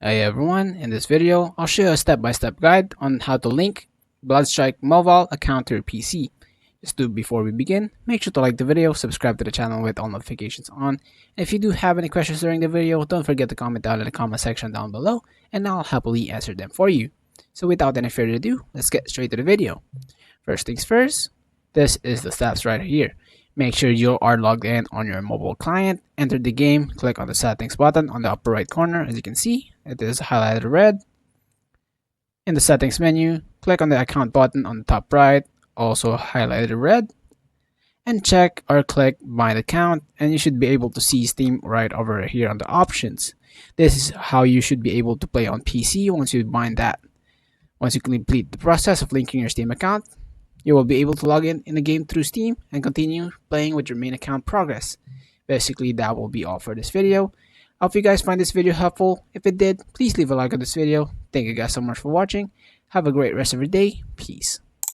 Hey everyone, in this video, I'll show you a step-by-step guide on how to link Bloodstrike mobile account to your PC. Before we begin, make sure to like the video, subscribe to the channel with all notifications on. And if you do have any questions during the video, don't forget to comment down in the comment section down below and I'll happily answer them for you. So without any further ado, let's get straight to the video. First things first, this is the steps right here. Make sure you are logged in on your mobile client, enter the game, click on the settings button on the upper right corner. As you can see, it is highlighted red. In the settings menu, click on the account button on the top right, also highlighted red, and check or click bind account, and you should be able to see Steam right over here on the options. This is how you should be able to play on PC once you bind that. Once you complete the process of linking your Steam account, you will be able to log in the game through Steam and continue playing with your main account progress. Basically, that will be all for this video. I hope you guys find this video helpful. If it did, please leave a like on this video. Thank you guys so much for watching. Have a great rest of your day. Peace.